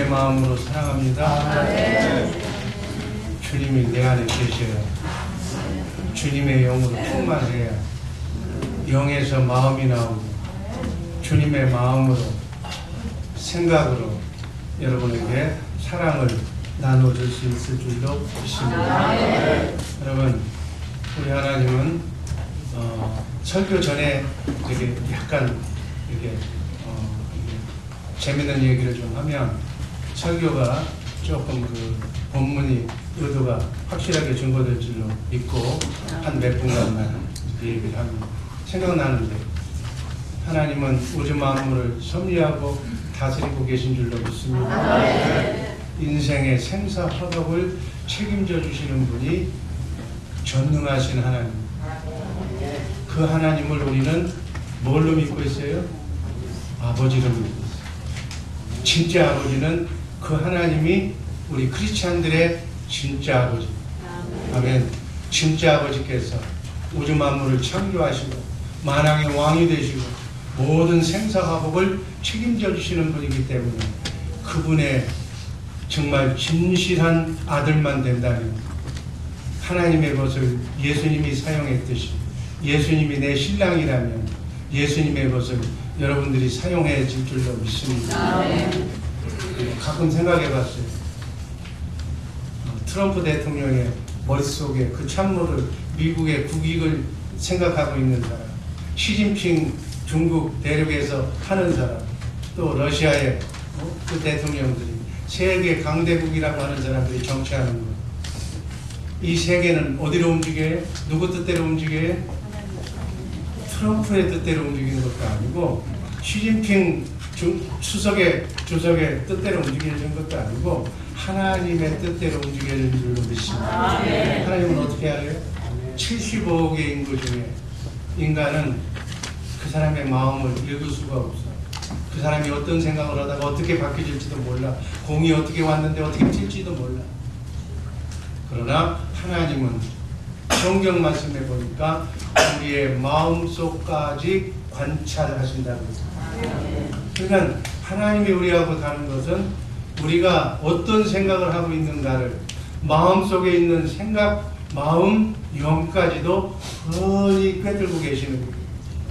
내 마음으로 사랑합니다. 주님이 내 안에 계셔요. 주님의 영으로 충만해야 영에서 마음이 나오고 주님의 마음으로 생각으로 여러분에게 사랑을 나눠줄 수 있을 줄로 믿습니다. 여러분, 우리 하나님은 설교 전에 되게 약간 이렇게 재밌는 얘기를 좀 하면 설교가 조금 그 본문이 의도가 확실하게 증거될 줄로 믿고 한 몇 분간만 얘기를 합니다. 생각나는데 하나님은 우주 만물을 섭리하고 다스리고 계신 줄로 믿습니다. 인생의 생사화복을 책임져 주시는 분이 전능하신 하나님, 그 하나님을 우리는 뭘로 믿고 있어요? 아버지로 믿고 있어요. 진짜 아버지는 그 하나님이 우리 크리스찬들의 진짜 아버지. 아멘. 진짜 아버지께서 우주 만물을 창조하시고 만왕의 왕이 되시고 모든 생사화복을 책임져 주시는 분이기 때문에 그분의 정말 진실한 아들만 된다면 하나님의 것을 예수님이 사용했듯이 예수님이 내 신랑이라면 예수님의 것을 여러분들이 사용해 질 줄로 믿습니다. 가끔 생각해 봤어요. 트럼프 대통령의 머릿속에 그 참모를 미국의 국익을 생각하고 있는 사람, 시진핑 중국 대륙에서 하는 사람, 또 러시아의 그 대통령들이 세계 강대국이라고 하는 사람들이 정치하는 것. 이 세계는 어디로 움직여요? 누구 뜻대로 움직여요? 트럼프의 뜻대로 움직이는 것도 아니고 시진핑 주석의 뜻대로 움직이는 것도 아니고 하나님의 뜻대로 움직이는 줄로 믿습니다. 하나님은 어떻게 하래요? 75억의 인구 중에 인간은 그 사람의 마음을 읽을 수가 없어. 그 사람이 어떤 생각을 하다가 어떻게 바뀌질지도 몰라. 공이 어떻게 왔는데 어떻게 튈지도 몰라. 그러나 하나님은 성경 말씀에 보니까 우리의 마음속까지 관찰하신다고 했습니다. 그러니까 하나님이 우리하고 다른 것은 우리가 어떤 생각을 하고 있는가를 마음속에 있는 생각, 마음, 영까지도 뻔히 꿰뚫고 계시는 거예요.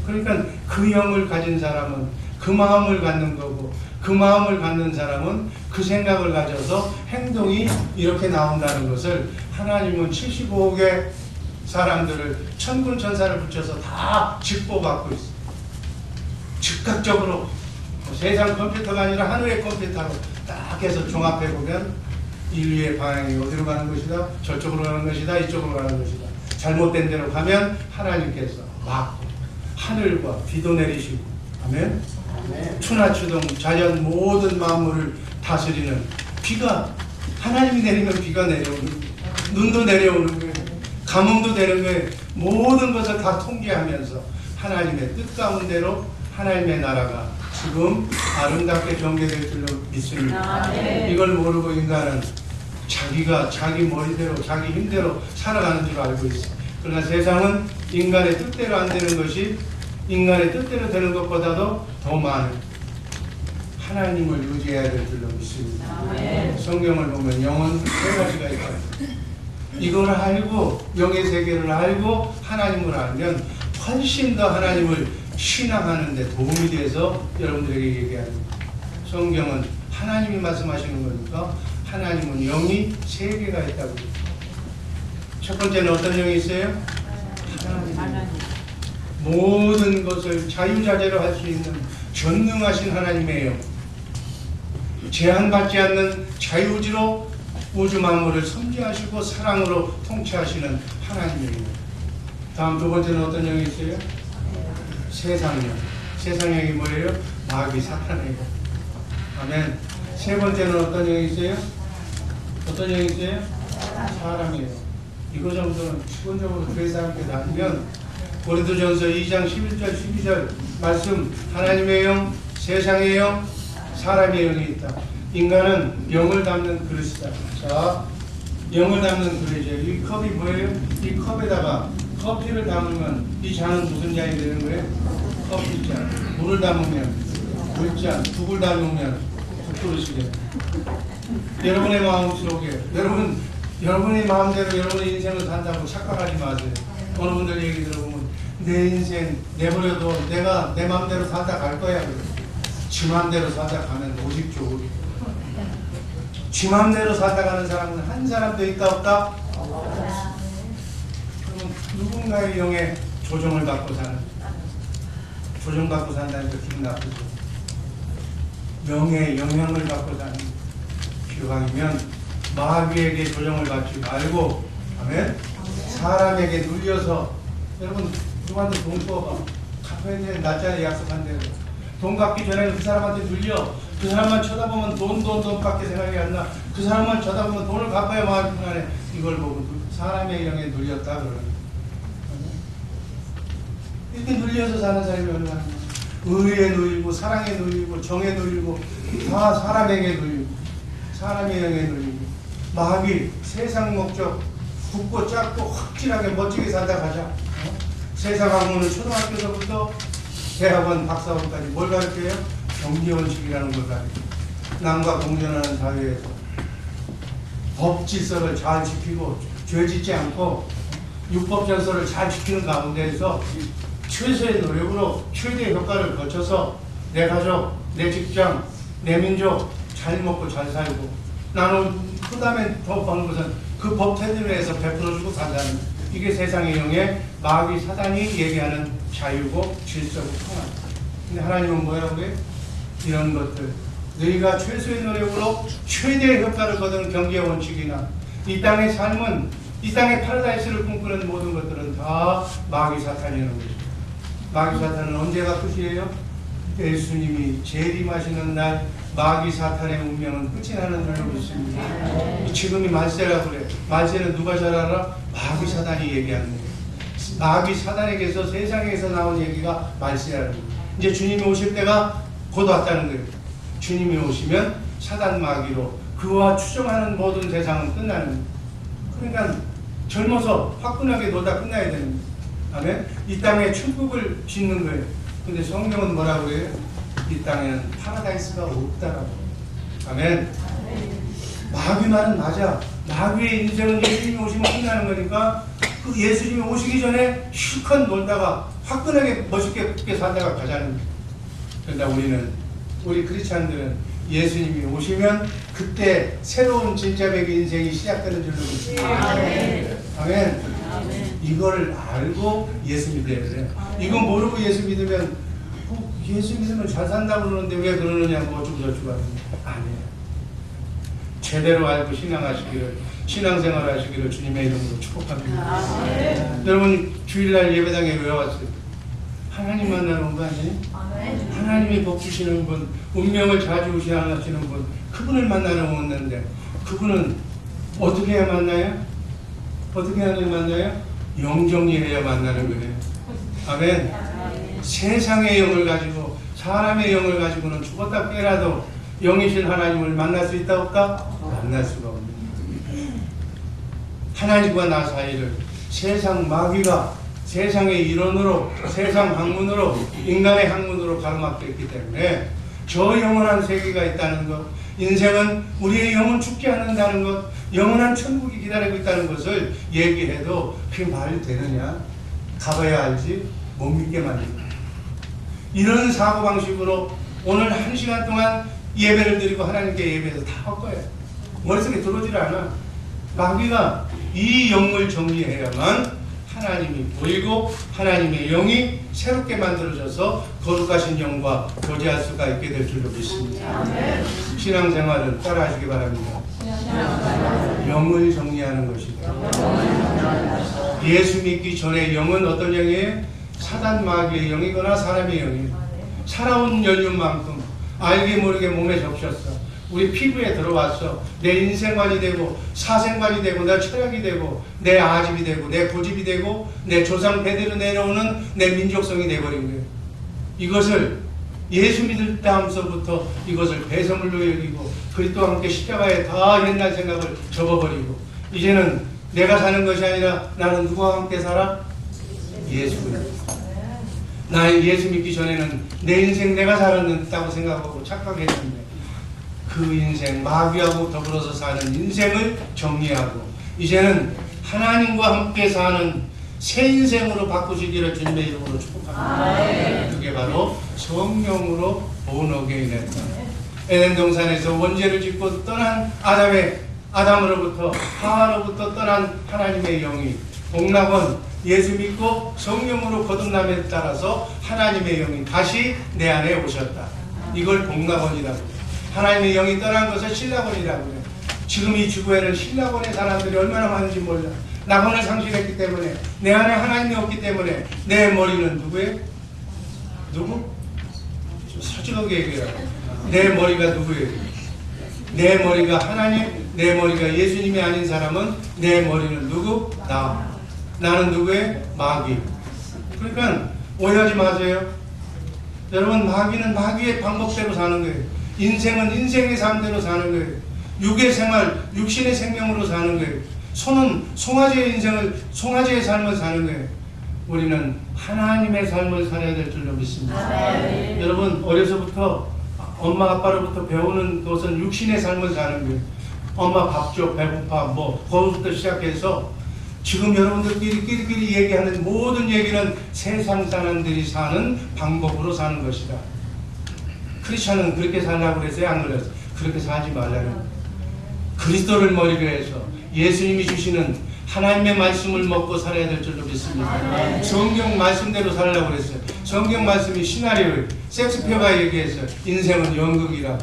그러니까 그 영을 가진 사람은 그 마음을 갖는 거고 그 마음을 갖는 사람은 그 생각을 가져서 행동이 이렇게 나온다는 것을 하나님은 75억의 사람들을 천군 천사를 붙여서 다 직보받고 있어요. 즉각적으로 세상 컴퓨터가 아니라 하늘의 컴퓨터로 딱 해서 종합해보면 인류의 방향이 어디로 가는 것이다, 저쪽으로 가는 것이다, 이쪽으로 가는 것이다. 잘못된 데로 가면 하나님께서 막고 하늘과 비도 내리시고, 아멘. 추나추동 자연 모든 만물을 다스리는 비가, 하나님이 내리면 비가 내려오는 거예요. 눈도 내려오는 거예요. 가뭄도 되는 거예요. 모든 것을 다 통제하면서 하나님의 뜻 가운데로 하나님의 나라가 지금 아름답게 전개될 줄로 믿습니다. 이걸 모르고 인간은 자기가 자기 머리대로 자기 힘대로 살아가는 줄 알고 있어요. 그러나 세상은 인간의 뜻대로 안 되는 것이 인간의 뜻대로 되는 것보다도 더 많은 하나님을 의지해야 될 줄로 믿습니다. 성경을 보면 영은 세 가지가 있다. 이걸 알고 영의 세계를 알고 하나님을 알면 훨씬 더 하나님을 신앙하는 데 도움이 돼서 여러분들에게 얘기합니다. 성경은 하나님이 말씀하시는 거니까 하나님은 영이 세 개가 있다고. 첫 번째는 어떤 영이 있어요? 하나님. 모든 것을 자유자재로 할 수 있는 전능하신 하나님의 영. 제한받지 않는 자유지로 우주 만물을 섭리하시고 사랑으로 통치하시는 하나님의 영. 다음 두 번째는 어떤 영이 있어요? 세상영. 세상영이 뭐예요? 마귀 사탄의 영. 아멘. 세 번째는 어떤 영이 있어요? 어떤 영이 있어요? 사람이에요. 이거 정도는 기본적으로 교회에서 함께 다니면 고린도전서 2장 11절 12절 말씀, 하나님의 영, 세상의 영, 사람의 영이 있다. 인간은 영을 담는 그릇이다. 자, 영을 담는 그릇이에요. 이 컵이 뭐예요? 이 컵에다가 커피를 담으면 이 잔은 무슨 잔이 되는 거예요? 커피잔. 물을 담으면 물잔. 국을 담으면 그러시게. 여러분의 마음속에 여러분의 마음대로 여러분의 인생을 산다고 착각하지 마세요. 어느 분들 얘기 들어보면 내 인생 내버려도 내가 내 마음대로 살다 갈 거야. 지 마음대로 살다 가면 오직 조국이. 지 마음대로 살다 가는 사람은 한 사람도 있다 없다? 그러면 누군가의 영에 조정을 받고 사는, 조정받고 산다니까 기분 나쁘죠. 영의 영향을 받고 사는, 기왕이면 마귀에게 조정을 받지 말고, 아멘? 사람에게 눌려서, 여러분 누구한테 돈 줘봐. 갚아야 돼. 낮자리 약속한 대로. 돈 갚기 전에는 그 사람한테 눌려. 그 사람만 쳐다보면 돈밖에 생각이 안 나. 그 사람만 쳐다보면 돈을 갚아야 마음 편안해. 이걸 보고 사람의 영에 눌렸다 그러는. 이렇게 눌려서 사는 사람이 얼마나 많아. 의리에 눌리고 사랑에 눌리고 정에 눌리고 다 사람에게 눌리고 사람의 영에 눌리고 마귀 세상 목적 굵고 작고 확실하게 멋지게 살다 가자. 세상 학문은 초등학교서부터 대학원 박사학원까지 뭘 가르쳐요? 경제원칙이라는 걸 가르쳐요. 남과 공존하는 사회에서 법 질서를 잘 지키고 죄 짓지 않고 율법 질서를 잘 지키는 가운데에서 최소의 노력으로 최대의 효과를 거쳐서 내 가족, 내 직장, 내 민족 잘 먹고 잘 살고 나는 그 다음에 더 버는 것은 그 법 테두리에서 베풀어주고 산다는, 이게 세상의 영에 마귀 사단이 얘기하는 자유고 질서고 평안. 근데 하나님은 뭐라고 해요? 이런 것들 너희가 최소의 노력으로 최대의 효과를 거두는 경제의 원칙이나 이 땅의 삶은, 이 땅의 파라다이스를 꿈꾸는 모든 것들은 다 마귀 사탄이라는 거죠. 마귀 사탄은 언제가 끝이에요? 예수님이 재림하시는 날 마귀 사탄의 운명은 끝이 나는 줄로 믿습니다. 지금이 말세라고 그래. 말세는 누가 잘 알아? 마귀 사탄이 얘기하는 거예요. 마귀 사탄에게서 세상에서 나온 얘기가 말세라는 거예요. 이제 주님이 오실 때가 곧 왔다는 거예요. 주님이 오시면 사단 마귀로 그와 추정하는 모든 세상은 끝나는 거예요. 그러니까 젊어서 화끈하게 놀다 끝나야 되는 거예요. 아멘? 이 땅에 천국을 짓는 거예요. 근데 성경은 뭐라고 그래요? 이 땅에는 파라다이스가 없다라고. 아멘? 마귀 말은 맞아. 마귀의 인생은 예수님이 오시면 끝나는 거니까 그 예수님이 오시기 전에 실컷 놀다가 화끈하게 멋있게 살다가 가자는 거예요. 그러니까 우리 크리스찬들은 예수님이 오시면 그때 새로운 진짜백의 인생이 시작되는 줄로 믿습니다. 아멘. 이걸 알고 예수 믿어야 돼요. 이거 모르고 예수 믿으면 예수 믿으면 잘 산다고 그러는데 왜 그러느냐고 어쩌고저쩌고 하는 아니에요. 제대로 알고 신앙생활 하시기를 주님의 이름으로 축복합니다. 여러분 주일날 예배당에 왜 왔어요? 하나님 만나러 온 거 아니에요? 하나님이 복 주시는 분, 운명을 좌지우지하시는 분, 그분을 만나러 왔는데 그분은 어떻게 해야 만나요? 어떻게 하는 만나요? 영정리해야 만나는 거예요. 아멘. 세상의 영을 가지고 사람의 영을 가지고는 죽었다 깨라도 영이신 하나님을 만날 수 있다 없다? 만날 수가 없는 거예요. 하나님과 나 사이를 세상 마귀가 세상의 이론으로 세상 학문으로 인간의 학문으로 가로막혀 있기 때문에 저 영원한 세계가 있다는 것, 인생은 우리의 영은 죽지 않는다는 것, 영원한 천국이 기다리고 있다는 것을 얘기해도 그게 말이 되느냐? 가봐야 알지 못 믿게 만든다. 이런 사고방식으로 오늘 1시간 동안 예배를 드리고 하나님께 예배해서 다 할 거예요. 머릿속에 들어오질 않아. 마귀가 이 영을 정리해야만 하나님이 보이고 하나님의 영이 새롭게 만들어져서 거룩하신 영과 교제할 수가 있게 될 줄로 믿습니다. 신앙생활을 따라하시기 바랍니다. 영을 정리하는 것이다. 예수 믿기 전에 영은 어떤 영이에요? 사단 마귀의 영이거나 사람의 영이에요. 살아온 연륜만큼 알게 모르게 몸에 적셨어. 우리 피부에 들어왔어. 내 인생관이 되고 사생관이 되고 내 철학이 되고 내 아집이 되고 내 고집이 되고 내 조상 대대로 내려오는 내 민족성이 돼버린 거예요. 이것을 예수 믿을 다음서부터 이것을 배설물로 여기고 그리스도와 함께 십자가에 다 옛날 생각을 접어버리고 이제는 내가 사는 것이 아니라 나는 누구와 함께 살아? 예수가. 나 예수 믿기 전에는 내 인생 내가 살았다고 생각하고 착각했는데 그 인생, 마귀하고 더불어서 사는 인생을 정리하고 이제는 하나님과 함께 사는 새 인생으로 바꾸시기를 주님의 이름으로 축복합니다. 그게 바로 성령으로 본어게인했다. 에덴 동산에서 원죄를 짓고 떠난 아담으로부터 하와로부터 떠난 하나님의 영이 복락원 예수 믿고 성령으로 거듭남에 따라서 하나님의 영이 다시 내 안에 오셨다. 이걸 복락원이라고 해요. 하나님의 영이 떠난 것을 신락원이라고 해요. 지금 이 지구에는 신락원의 사람들이 얼마나 많은지 몰라. 낙원을 상실했기 때문에, 내 안에 하나님이 없기 때문에 내 머리는 누구예요? 누구? 솔직하게 얘기해요. 내 머리가 누구예요? 내 머리가 하나님, 내 머리가 예수님이 아닌 사람은 내 머리는 누구? 나. 나는 누구의? 마귀. 그러니까 오해하지 마세요. 여러분, 마귀는 마귀의 방법대로 사는 거예요. 인생은 인생의 삶대로 사는 거예요. 육의 생활, 육신의 생명으로 사는 거예요. 소는 송아지의 인생을, 송아지의 삶을 사는 거예요. 우리는 하나님의 삶을 살아야 될 줄로 믿습니다. 여러분, 어려서부터 엄마 아빠로부터 배우는 것은 육신의 삶을 사는 거예요. 엄마 밥 줘, 배고파, 거기부터 시작해서 지금 여러분들끼리 얘기하는 모든 얘기는 세상 사람들이 사는 방법으로 사는 것이다. 크리스천은 그렇게 살라고 그랬어요? 안 그랬어요? 그렇게 살지 말라는 거예요. 그리스도를 머리로 해서 예수님이 주시는 하나님의 말씀을 먹고 살아야 될 줄로 믿습니다. 성경 말씀대로 살라고 그랬어요. 성경 말씀이 시나리오를 섹스피어가 얘기했어요. 인생은 연극이라.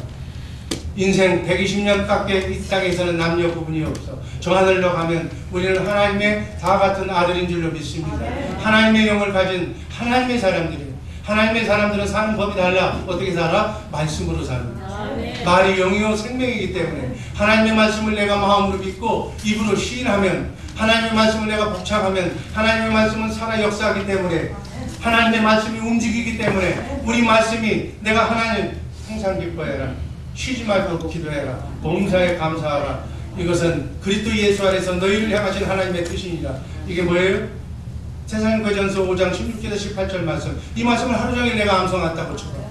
인생 120년 밖에 이 땅에서는 남녀 구분이 없어. 저 하늘로 가면 우리는 하나님의 다 같은 아들인 줄로 믿습니다. 하나님의 영을 가진 하나님의 사람들이에요. 하나님의 사람들은 사는 법이 달라. 어떻게 살아? 말씀으로 사는 거예요. 말이 영이요 생명이기 때문에 하나님의 말씀을 내가 마음으로 믿고 입으로 시인하면, 하나님의 말씀을 내가 복창하면 하나님의 말씀은 살아 역사하기 때문에, 하나님의 말씀이 움직이기 때문에 우리 말씀이 내가 하나님 항상 기뻐해라, 쉬지 말고 기도해라, 봉사에 감사하라. 이것은 그리스도 예수 안에서 너희를 향하신 하나님의 뜻이니라. 이게 뭐예요? 세상거전서 5장 16절에서 18절 말씀. 이 말씀을 하루 종일 내가 암송했다고 쳐요.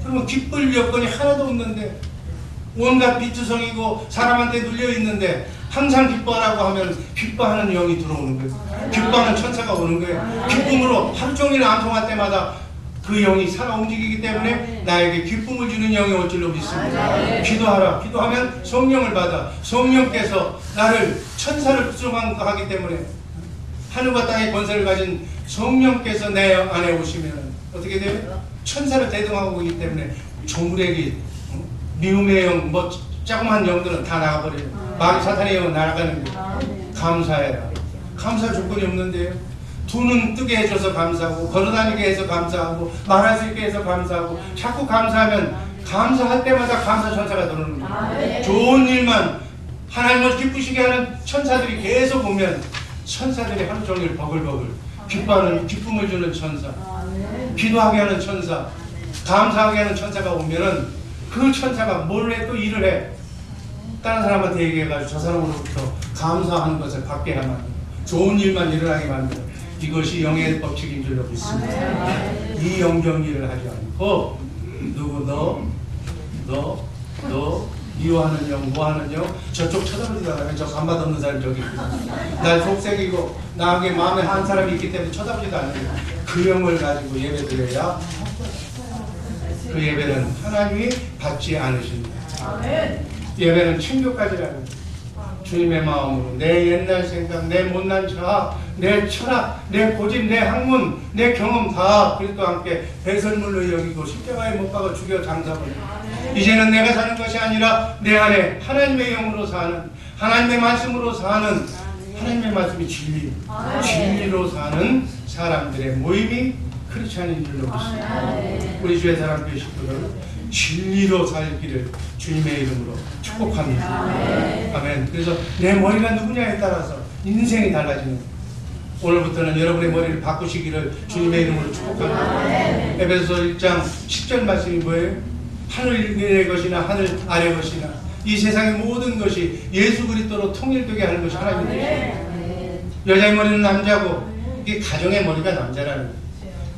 그러면 기쁠 여건이 하나도 없는데, 온갖 비투성이고 사람한테 눌려 있는데 항상 기뻐하라고 하면 기뻐하는 영이 들어오는 거예요. 기뻐하는 천사가 오는 거예요. 기쁨으로 하루 종일 암송할 때마다 그 영이 살아 움직이기 때문에 나에게 기쁨을 주는 영이 올 줄로 믿습니다. 기도하라. 기도하면 성령을 받아. 성령께서 나를 천사를 수송하기 때문에, 하늘과 땅의 권세를 가진 성령께서 내 안에 오시면 어떻게 돼요? 천사를 대동하고 오기 때문에 조물에게 미움의 영, 조그만 영들은 다 나가버려요. 마귀 사탄의 영은 날아가는 거예요. 감사해라. 감사 조건이 없는데요. 두 눈 뜨게 해줘서 감사하고, 걸어다니게 해서 감사하고, 말할 수 있게 해서 감사하고, 자꾸 감사하면 감사할 때마다 감사 천사가 들어오는 거예요. 좋은 일만 하나님을 기쁘시게 하는 천사들이 계속 오면 천사들이 하루 종일 버글버글 기뻐하는, 기쁨을 주는 천사, 기도하게 하는 천사, 감사하게 하는 천사가 오면은 그 천사가 뭘 해? 또 일을 해. 다른 사람한테 얘기해가지고 저 사람으로부터 감사하는 것을 받게 하면, 좋은 일만 일어나게 만들어. 이것이 영의 법칙인 줄로 믿습니다. 이 영정리를 하지 않고 누구 너 미워하는 영, 뭐하는 영, 저쪽 쳐다보지도 않아요. 저 간맛 없는 사람이 저기 있고, 날 속색이고 나에게 마음에 한 사람이 있기 때문에 쳐다보지도 않아요. 그 영을 가지고 예배 드려야 그 예배는 하나님이 받지 않으십니다. 예배는 친교까지라는 주님의 마음으로 내 옛날 생각, 내 못난 자아, 내 철학, 내 고집, 내 학문, 내 경험 다 그리스도와 함께 배설물로 여기고 십자가에 못 박아 죽여 장사버려. 이제는 내가 사는 것이 아니라 내 안에 하나님의 영으로 사는, 하나님의 말씀으로 사는, 하나님의 말씀이 진리, 진리로 사는 사람들의 모임이 크리스찬인 줄로 믿습니다. 우리 주의 사랑교회 식구들 진리로 살기를 주님의 이름으로 축복합니다. 아멘. 그래서 내 머리가 누구냐에 따라서 인생이 달라지는, 오늘부터는 여러분의 머리를 바꾸시기를 주님의 이름으로 축복합니다. 에베소서 1장 10절 말씀이 뭐예요? 하늘 위의 것이나 하늘 아래 것이나 이 세상의 모든 것이 예수 그리스도로 통일되게 하는 것이 하나님의 뜻입니다. 여자의 머리는 남자고, 이게 가정의 머리가 남자라는 거예요.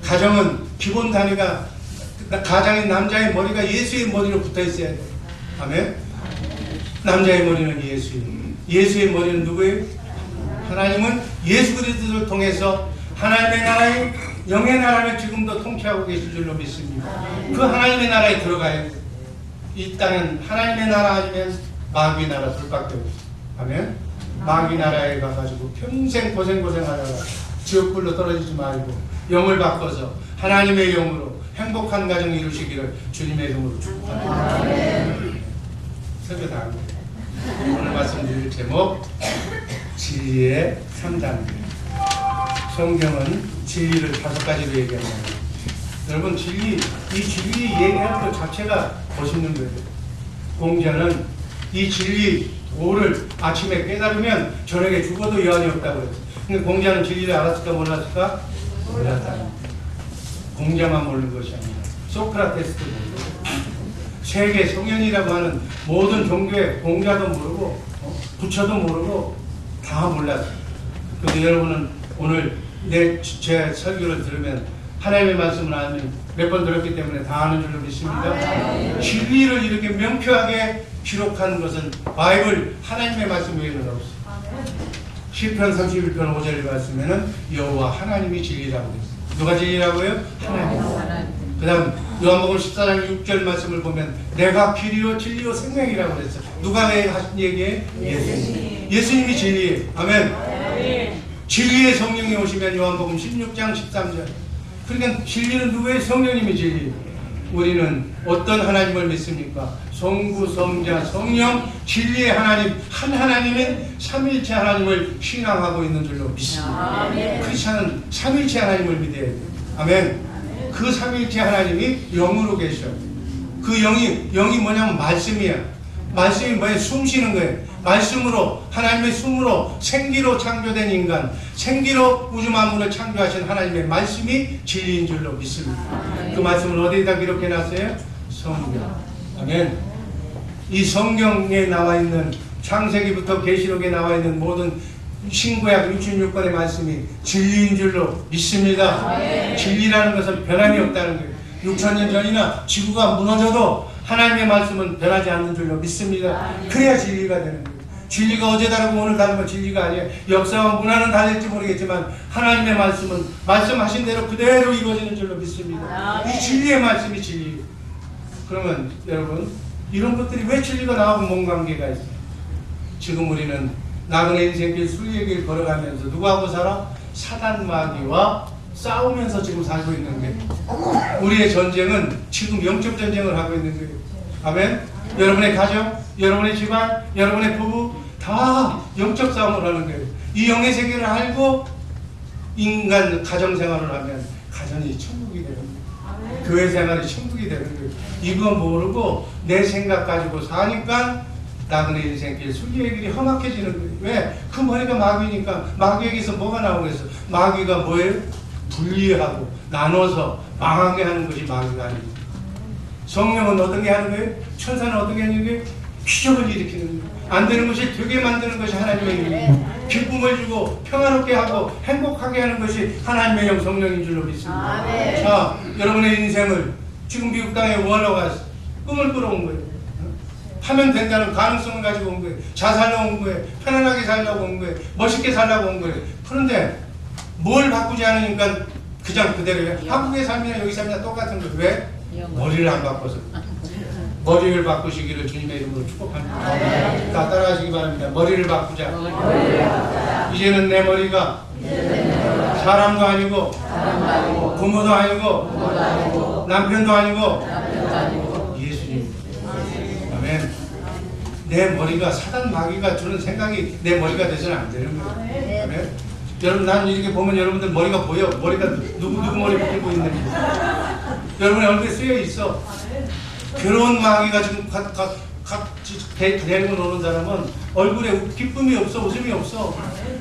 가정은 기본 단위가, 가장인 남자의 머리가 예수의 머리로 붙어 있어야 돼요. 아멘. 남자의 머리는 예수예요. 예수의 머리는 누구예요? 하나님은 예수 그리스도를 통해서 하나님의 나라의 영의 나라를 지금도 통치하고 계실 줄로 믿습니다. 그 하나님의 나라에 들어가야 돼요. 이 땅은 하나님의 나라 아니면 마귀 나라 둘밖에 없어요. 아멘. 마귀 나라에 가가지고 평생 고생하다가 지옥불로 떨어지지 말고 영을 바꿔서 하나님의 영으로 행복한 가정 이루시기를 주님의 이름으로 축복합니다. 설교 다 합니다. 오늘 말씀드릴 제목 진리의 3단계. 성경은 진리를 5가지로 얘기합니다. 여러분 이 진리 얘기하는 것 자체가 멋있는 거예요. 공자는 이 진리 5를 아침에 깨달으면 저녁에 죽어도 여한이 없다고 그랬어요. 근데 공자는 진리를 알았을까 몰랐을까? 몰랐다. 공자만 모르는 것이 아니라 소크라테스도 모르고 세계 성현이라고 하는 모든 종교의 공자도 모르고 부처도 모르고 다 몰랐어요. 그런데 여러분은 오늘 제 설교를 들으면 하나님의 말씀을 알면 몇 번 들었기 때문에 다 아는 줄로 믿습니다. 진리를 이렇게 명쾌하게 기록한 것은 바이블 하나님의 말씀 외에는 없어요. 시편 31편 5절 말씀에는 여호와 하나님이 진리라고 했어요. 누가 진리라고요? 하나님. 그 다음 요한복음 14장 6절 말씀을 보면 내가 길이요 진리요 생명이라고 그랬어요. 누가 하신 얘기예요? 예수님이 진리예요. 아멘. 진리의 성령이 오시면 요한복음 16장 13절. 그러니까 진리는 누구의? 성령님이 진리예요. 우리는 어떤 하나님을 믿습니까? 성부, 성자, 성령, 진리의 하나님, 한 하나님인 삼일체 하나님을 신앙하고 있는 줄로 믿습니다. 크리스찬은 삼일체 하나님을 믿어야 돼요. 아멘. 그 삼일체 하나님이 영으로 계셔. 그 영이 뭐냐면 말씀이야. 말씀이 뭐예요? 숨 쉬는 거예요. 말씀으로, 하나님의 숨으로 생기로 창조된 인간, 생기로 우주 만물을 창조하신 하나님의 말씀이 진리인 줄로 믿습니다. 그 말씀을 어디에다 기록해 놨어요? 성경. 아멘. 이 성경에 나와 있는 창세기부터 계시록에 나와 있는 모든 신구약 66권의 말씀이 진리인 줄로 믿습니다. 진리라는 것은 변함이 없다는 거예요. 6,000년 전이나 지구가 무너져도 하나님의 말씀은 변하지 않는 줄로 믿습니다. 그래야 진리가 되는 거예요. 진리가 어제 다르고 오늘 다른 건 진리가 아니에요. 역사와 문화는 다를지 모르겠지만 하나님의 말씀은 말씀하신 대로 그대로 이루어지는 줄로 믿습니다. 이 진리의 말씀이 진리예요. 그러면 여러분 이런 것들이 왜 진리가 나하고 뭔 관계가 있어요? 지금 우리는 나그네 인생길 순리의 길 걸어가면서 누구하고 살아? 사단 마귀와 싸우면서 지금 살고 있는 거예요. 우리의 전쟁은 지금 영적 전쟁을 하고 있는 거예요. 아멘. 여러분의 가정, 여러분의 집안, 여러분의 부부 다 영적 싸움을 하는 거예요. 이 영의 세계를 알고 인간 가정 생활을 하면 가정이 천국이 되는 거예요. 교회 생활이 천국이 되는 거예요. 이거 모르고 내 생각 가지고 사니까 나그네 인생길 순리의 길이 험악해지는 거예요. 왜? 그 머리가 마귀니까. 마귀에게서 뭐가 나오겠어? 마귀가 뭐예요? 분리하고 나눠서 망하게 하는 것이 마귀가 아닙니다. 성령은 어떻게 하는 거예요? 천사는 어떻게 하는 거예요? 기적을 일으키는 거예요. 안 되는 것이 되게 만드는 것이 하나님의 일이에요. 기쁨을 주고 평화롭게 하고 행복하게 하는 것이 하나님의 영 성령인 줄로 믿습니다. 자, 여러분의 인생을 지금 미국 땅에 원하고 가서 꿈을 끌어온 거예요. 하면 된다는 가능성을 가지고 온 거예요. 자살로 온 거예요. 편안하게 살려고 온 거예요. 멋있게 살려고 온 거예요. 그런데 뭘 바꾸지 않으니까 그냥 그대로예요. 한국의 삶이나 여기 삶이나 똑같은 거예요. 왜? 머리를 안 바꿔서. 머리를 바꾸시기를 주님의 이름으로 축복합니다. 다 따라하시기 바랍니다. 머리를 바꾸자. 이제는 내 머리가 사람도 아니고 부모도 아니고 남편도 아니고 예수님. 아멘. 내 머리가 사단 마귀가 주는 생각이 내 머리가 돼서는 안 되는 거예요. 아멘. 여러분 난 이렇게 보면 여러분들 머리가 보여. 머리가 누구 머리 붙이고 있는지. 여러분의 얼굴에 쓰여 있어. 괴로운 마귀가 지금 데리고 노는 사람은 얼굴에 기쁨이 없어, 웃음이 없어,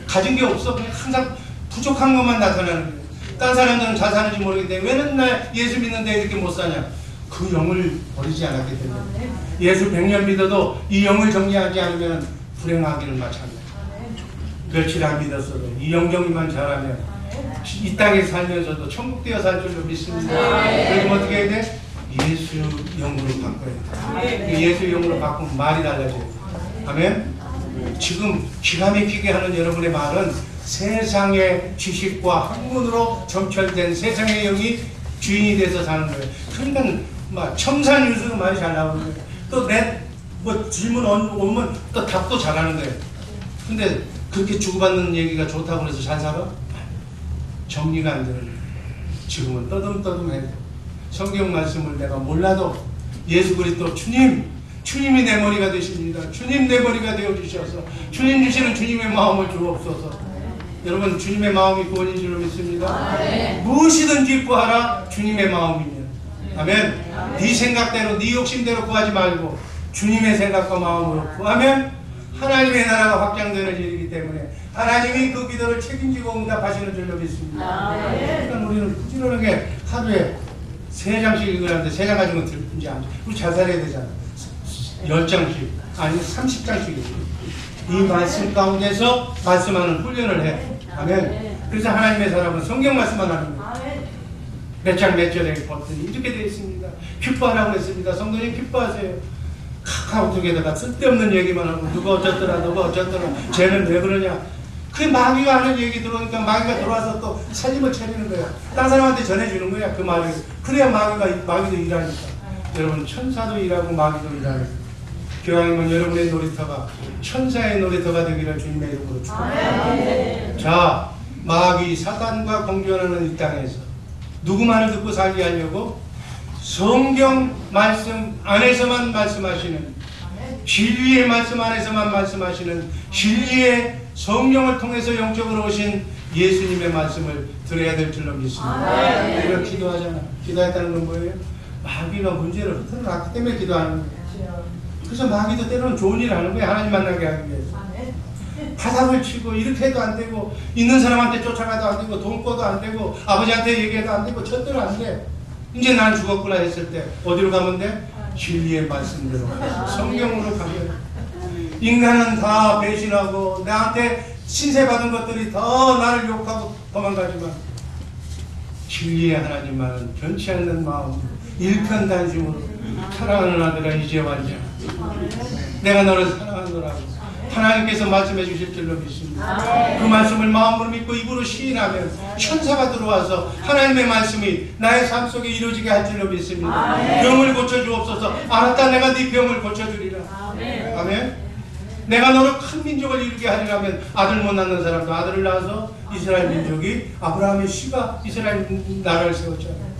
가진 게 없어. 그냥 항상 부족한 것만 나타나는 거예요. 딴 사람들은 잘 사는지 모르겠는데 왜 맨날 예수 믿는데 이렇게 못 사냐? 그 영을 버리지 않았기 때문에. 예수 100년 믿어도 이 영을 정리하지 않으면 불행하기를 마찬가지입니다. 며칠 안 믿었어도 이 영정리만 잘하면 이 땅에 살면서도 천국 되어 살 줄로 믿습니다. 그럼 어떻게 해야 돼? 예수 영으로 바꿔야 돼. 예수 영으로 바꾸면 말이 달라져요. 아멘. 지금 기가 막히게 하는 여러분의 말은 세상의 지식과 학문으로 점철된 세상의 영이 주인이 돼서 사는 거예요. 그러니까 막 첨사뉴스도 많이 잘 나오는 거예요. 또 뭐 질문 오면 또 답도 잘하는 거예요. 근데 그렇게 주고받는 얘기가 좋다고 해서 잘 살아? 정리가 안 되는 거예요. 지금은 떠듬떠듬해. 성경 말씀을 내가 몰라도 예수 그리스도 주님이 내 머리가 되십니다. 주님 내 머리가 되어주셔서 주님 주시는 주님의 마음을 주옵소서. 여러분 주님의 마음이 구원인 줄로 믿습니다. 무엇이든지 구하라 주님의 마음이면. 아멘. 네 생각대로 네 욕심대로 구하지 말고 주님의 생각과 마음으로 구하면 하나님의 나라가 확장되는 일이기 때문에 하나님이 그 기도를 책임지고 응답하시는 줄로 믿습니다. 그러니까 우리는 부지런하게 하루에 3장씩 읽으라는데 3장 가지고 들든지 안 돼. 우리 잘 살아야 되잖아. 10장씩 아니면 30장씩 이 말씀 가운데서 말씀하는 훈련을 해. 아멘. 그래서 하나님의 사람은 성경 말씀만 하는 거예요. 몇 장 몇 절에 봤더니 이렇게 되어 있습니다. 기뻐하라고 했습니다. 성도님 기뻐하세요. 카카오톡에다가 쓸데없는 얘기만 하고 누가 어쩌더라 쟤는 왜 그러냐. 그 마귀가 하는 얘기 들어오니까 마귀가 들어와서 또 살림을 차리는 거야. 딴 사람한테 전해주는 거야. 그 말을. 그래야 마귀도 일하니까. 여러분 천사도 일하고 마귀도 일하니까. 교황님은 여러분의 놀이터가 천사의 놀이터가 되기를 주님의 이름으로 축원합니다. 자, 마귀 사단과 공존하는 이 땅에서 누구 말을 듣고 살게 하려고? 성경 말씀 안에서만 말씀하시는, 진리의 말씀 안에서만 말씀하시는, 진리의 성령을 통해서 영적으로 오신 예수님의 말씀을 들어야 될 줄로 믿습니다. 우리가 기도하잖아. 기도했다는 건 뭐예요? 마귀가 문제를 흔들어놨기 때문에 기도하는 거예요. 그래서 마귀도 때로는 좋은 일을 하는 거예요. 하나님 만나게 하기 위해서. 바닥을 치고 이렇게 해도 안 되고, 있는 사람한테 쫓아가도 안 되고, 돈 꿔도 안 되고, 아버지한테 얘기해도 안 되고, 절대로 안 돼. 이제 난 죽었구나 했을 때 어디로 가면 돼? 진리의 말씀대로 성경으로 가면. 인간은 다 배신하고 나한테 신세받은 것들이 더 나를 욕하고 도망가지만 진리의 하나님만은 변치 않는 마음, 일편단심으로 사랑하는 아들아 이제 왔냐. 내가 너를 사랑하노라고 하나님께서 말씀해 주실 줄로 믿습니다. 그 말씀을 마음으로 믿고 입으로 시인하면 천사가 들어와서 하나님의 말씀이 나의 삶 속에 이루어지게 할 줄로 믿습니다. 병을 고쳐주옵소서. 알았다, 내가 네 병을 고쳐주리라. 아멘. 내가 너를 큰 민족을 이루게 하리라면 아들 못 낳는 사람도 아들을 낳아서 이스라엘 민족이 아브라함의 씨가 이스라엘 나라를 세웠잖아요.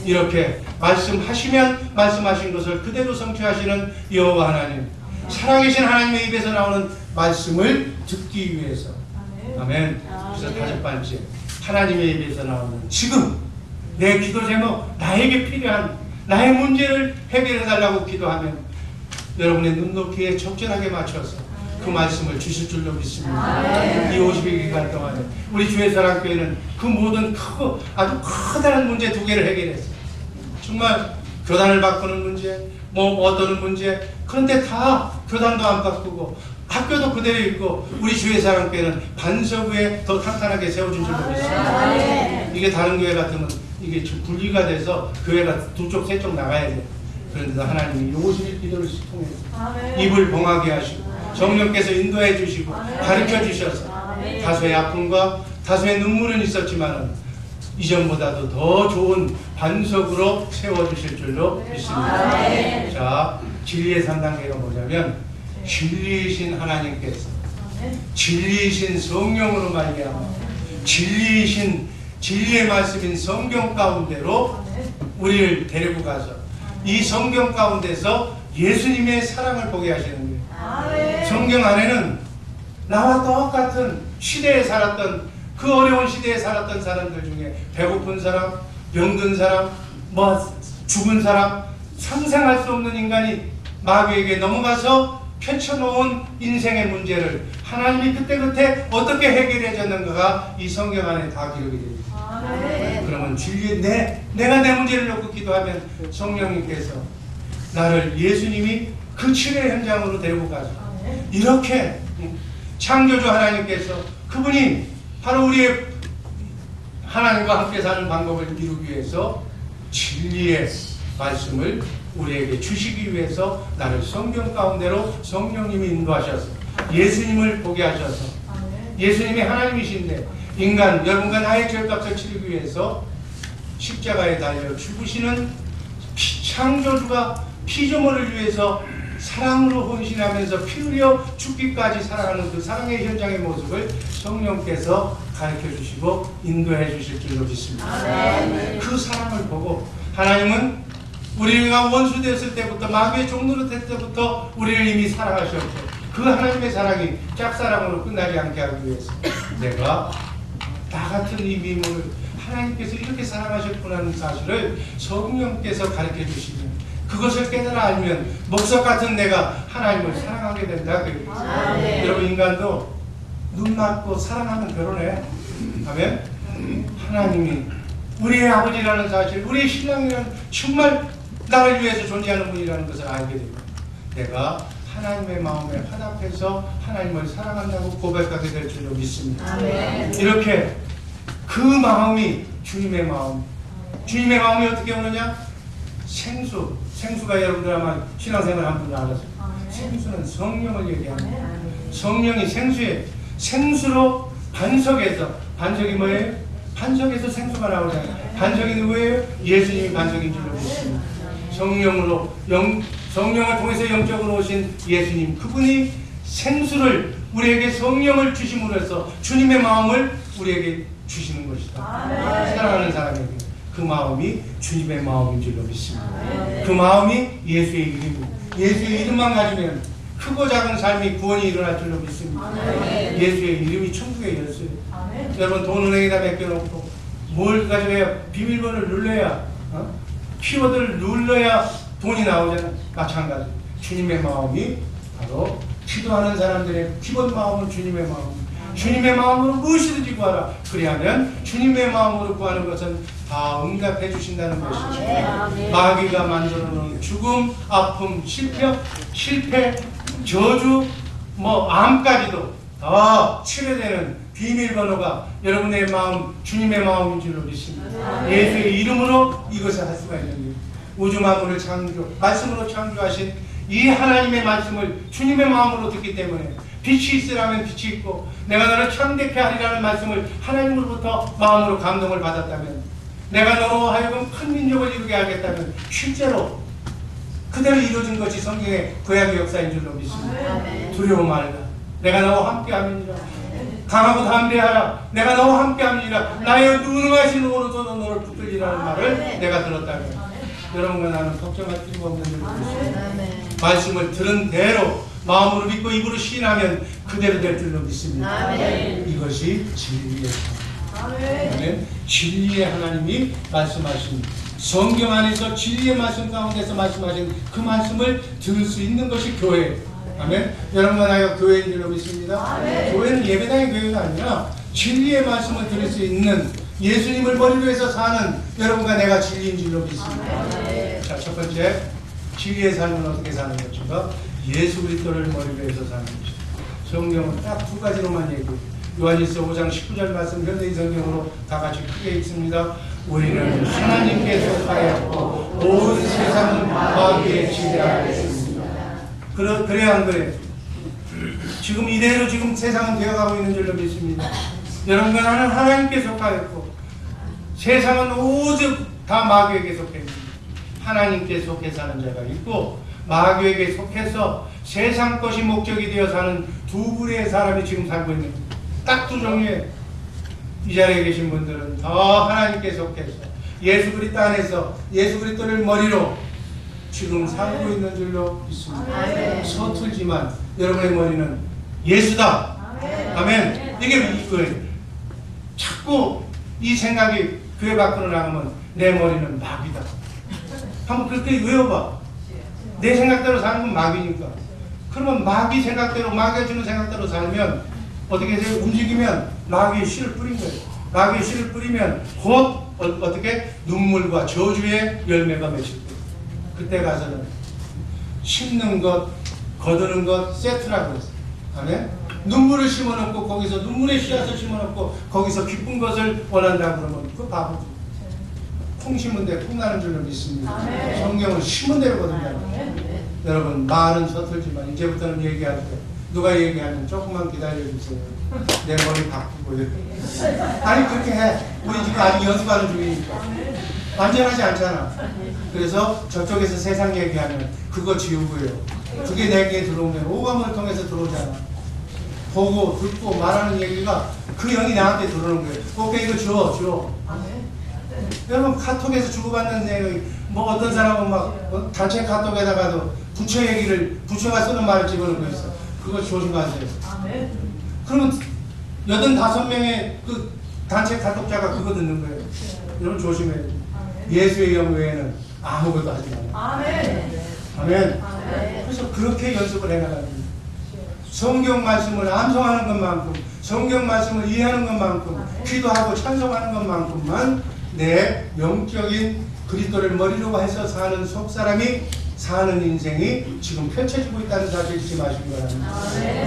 이렇게 말씀하시면 말씀하신 것을 그대로 성취하시는 여호와 하나님, 살아계신 하나님의 입에서 나오는 말씀을 듣기 위해서. 아멘. 그래서 5번째, 하나님의 입에서 나오는 지금 내 기도 제목, 나에게 필요한 나의 문제를 해결해 달라고 기도하면 여러분의 눈높이에 적절하게 맞춰서 그 말씀을 주실 줄로 믿습니다. 이 50일 기간 동안에 우리 주의 사랑교회는 그 모든 크고 아주 커다란 문제 2개를 해결했어요. 정말 교단을 바꾸는 문제, 어떤 문제, 그런데 다 교단도 안 바꾸고 학교도 그대로 있고 우리 주의 사랑교회는 반석 위에 더 탄탄하게 세워진 줄로 믿습니다. 이게 다른 교회 같으면 이게 분리가 돼서 교회가 2쪽 3쪽 나가야 돼요. 그런데도 하나님이 50일 기도를 통해서 입을 봉하게 하시고 성령께서 인도해 주시고 가르쳐 주셔서 다소의 아픔과 다소의 눈물은 있었지만 이전보다도 더 좋은 반석으로 세워주실 줄로 믿습니다. 자, 진리의 3단계가 뭐냐면 진리이신 하나님께서 진리이신 성령으로 말미암아 진리의 말씀인 성경 가운데로 우리를 데리고 가서 이 성경 가운데서 예수님의 사랑을 보게 하시는 거예요. 성경 안에는 나와 똑같은 시대에 살았던 그 어려운 시대에 살았던 사람들 중에 배고픈 사람, 병든 사람, 죽은 사람, 상상할 수 없는 인간이 마귀에게 넘어가서 펼쳐놓은 인생의 문제를 하나님이 그때그때 어떻게 해결해 줬는가가 이 성경 안에 다 기록이 됩니다. 그러면 내가 내 문제를 놓고 기도하면 성령님께서 나를 예수님이 그 치료 현장으로 데리고 가죠. 이렇게 창조주 하나님께서 그분이 바로 우리의 하나님과 함께 사는 방법을 이루기 위해서 진리의 말씀을 우리에게 주시기 위해서 나를 성경 가운데로 성령님이 인도하셔서 예수님을 보게 하셔서 예수님이 하나님이신데 인간 여러분과 나의 죄값을 치르기 위해서 십자가에 달려 죽으시는 창조주가 피조물을 위해서 사랑으로 헌신하면서 피 흘려 죽기까지 살아가는 그 사랑의 현장의 모습을 성령께서 가르쳐 주시고 인도해 주실 줄로 믿습니다. 그 사랑을 보고 하나님은 우리가 원수 되었을 때부터 마귀의 종노릇 될 때부터 우리를 이미 사랑하셨고 그 하나님의 사랑이 짝사랑으로 끝나지 않게 하기 위해서 내가 나 같은 이 미물을 하나님께서 이렇게 사랑하셨구나 하는 사실을 성령께서 가르쳐 주시면 그것을 깨달아 알면 목석 같은 내가 하나님을 사랑하게 된다. 여러분 인간도 눈 맞고 사랑하면 결혼해. 하면 하나님이 우리의 아버지라는 사실, 우리의 신랑이라는 정말 나를 위해서 존재하는 분이라는 것을 알게 됩니다. 내가 하나님의 마음에 화답해서 하나님을 사랑한다고 고백하게 될 줄로 믿습니다. 이렇게 그 마음이 주님의 마음. 주님의 마음이 어떻게 오느냐? 생수가 여러분들 아마 신앙생활 한 분도 알았어요. 생수는 성령을 얘기합니다. 성령이 생수로 반석에서, 반석이 뭐예요? 반석에서 생수가 나오잖아요. 반석이 누구예요? 예수님이 반석인 줄로 믿습니다. 성령을 통해서 영적으로 오신 예수님, 그분이 생수를 우리에게 성령을 주심으로써 주님의 마음을 우리에게 주시는 것이다. 사랑하는 사람에게 그 마음이 주님의 마음인 줄로 믿습니다. 그 마음이 예수의 이름입니다. 예수의 이름만 가지면 크고 작은 삶이 구원이 일어날 줄로 믿습니다. 예수의 이름이 천국의 열쇠예요. 여러분 돈 은행에다 맡겨놓고 뭘 가져야 비밀번호를 눌러야 키워드를 눌러야 돈이 나오잖아요. 마찬가지 주님의 마음이 바로 기도하는 사람들의 기본 마음은 주님의 마음. 주님의 마음으로 무엇이든지 구하라. 그리하면 주님의 마음으로 구하는 것은 다 응답해 주신다는 것이죠. 마귀가 만들어 놓은 죽음, 아픔, 실패, 저주, 암까지도 다 치료되는 비밀번호가 여러분의 마음, 주님의 마음인 줄로 믿습니다. 예수의 이름으로 이것을 할 수가 있는 거예요. 우주 만물을 말씀으로 창조하신 이 하나님의 말씀을 주님의 마음으로 듣기 때문에 빛이 있으라면 빛이 있고 내가 너를 창대케 하리라는 말씀을 하나님으로부터 마음으로 감동을 받았다면 내가 너로 하여금 큰 민족을 이루게 하겠다면 실제로 그대로 이루어진 것이 성경의 구약의 역사인 줄로 믿습니다. 두려워 말라. 내가 너와 함께함이니라. 강하고 담대하라. 내가 너와 함께함이니라. 나의 능하신 오른손은 너를 붙들리라는 말을 내가 들었다면 여러분과 나는 걱정할 필요가 없는 줄로 믿습니다. 말씀을 들은 대로 마음으로 믿고 입으로 시인하면 그대로 될 줄로 믿습니다. 이것이 진리의 삶. 진리의 하나님이 말씀하신 성경 안에서 진리의 말씀 가운데서 말씀하신 그 말씀을 들을 수 있는 것이 교회예요. 아멘. 여러분과 나가 교회인 줄로 믿습니다. 교회는 예배당의 교회가 아니라 진리의 말씀을 들을 수 있는 예수님을 머리로 해서 사는 여러분과 내가 진리인 줄로 믿습니다. 자, 첫 번째 진리의 삶은 어떻게 사는 것인가? 예수 그리스도를 머리로 해서 사는 것이다. 성경은 딱 두 가지로만 얘기해요. 요한일서 5장 19절 말씀 현대인 성경으로 다 같이 크게 읽습니다. 우리는 하나님께 속하였고 온 세상은 마귀의 지배 아래 있습니다. 그래야 한 거예요. 지금 이대로 지금 세상은 되어가고 있는 줄로 믿습니다. 여러분과 나는 하나님께 속하였고 세상은 오직 다 마귀에게 속해 있습니다. 하나님께 속해 사는 자가 있고 마귀에게 속해서 세상 것이 목적이 되어 사는 두 부류의 사람이 지금 살고 있는 거예요. 딱 두 종류의 이 자리에 계신 분들은 더 하나님께 속해서 예수 그리스도 안에서 예수 그리스도를 머리로 지금 살고 있는 줄로 믿습니다. 서툴지만 여러분의 머리는 예수다. 아멘. 이게 이거예요. 자꾸 이 생각이 교회 밖으로 나가면 내 머리는 마귀다. 한번 그렇게 외워봐. 내 생각대로 사는 건 마귀니까. 그러면 마귀 생각대로, 마귀가 주는 생각대로 살면 어떻게 해서 움직이면 마귀의 씨를 뿌린 거예요. 마귀의 씨를 뿌리면 곧 어떻게 눈물과 저주의 열매가 맺힐 거예요. 그때 가서는 심는 것, 거두는 것 세트라고 했어요. 아멘? 눈물을 심어놓고 거기서 눈물의 씨앗을 심어놓고 거기서 기쁜 것을 원한다고 그러면 그거 바보죠. 콩 심은 데 콩 나는 줄로 믿습니다. 성경은 심은 대로거든요. 여러분 말은 서툴지만 이제부터는 얘기할 때 누가 얘기하면 조금만 기다려주세요. 내 머리 바꾸고 아니 그렇게 해. 우리 지금 아직 연습하는 중이니까 완전하지 않잖아. 그래서 저쪽에서 세상 얘기하면 그거 지우고요. 그게 내게 들어오면 오감을 통해서 들어오잖아. 보고 듣고 말하는 얘기가 그 영이 나한테 들어오는 거예요. 오케이 이거 줘. 여러분 카톡에서 주고받는 내용이 뭐 어떤 사람은 막 단체 카톡에다가도 부처가 쓰는 말을 집어넣고 있어. 그거 조심하세요. 그러면 85명의 그 단체 카톡자가 그거 듣는 거예요. 여러분 조심해야 돼요. 예수의 영 외에는 아무것도 하지 말아요. 아멘. 그래서 그렇게 연습을 해나가는 거예요. 성경 말씀을 암송하는 것만큼, 성경 말씀을 이해하는 것만큼, 기도하고 찬송하는 것만큼만 내 영적인 그리스도를 머리로 해서 사는 속사람이 사는 인생이 지금 펼쳐지고 있다는 사실 잊지 마시기 바랍니다.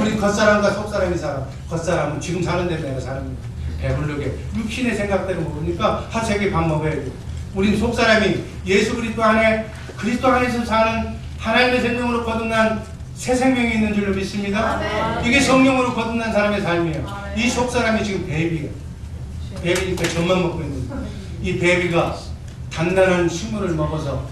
우리 겉사람과 속사람이 살아. 겉사람은 지금 사는 데로 내가 사는 거예요. 배부르게 육신의 생각대로 먹으니까 하루세끼 밥 먹어야 돼요. 우린 속사람이 예수 그리스도 안에서 사는 하나님의 생명으로 거듭난 새 생명이 있는 줄로 믿습니다. 이게 성령으로 거듭난 사람의 삶이에요. 이 속사람이 지금 베이비예요. 베이비니까 젖만 먹고 있는 거예요. 이 베이비가 단단한 식물을 먹어서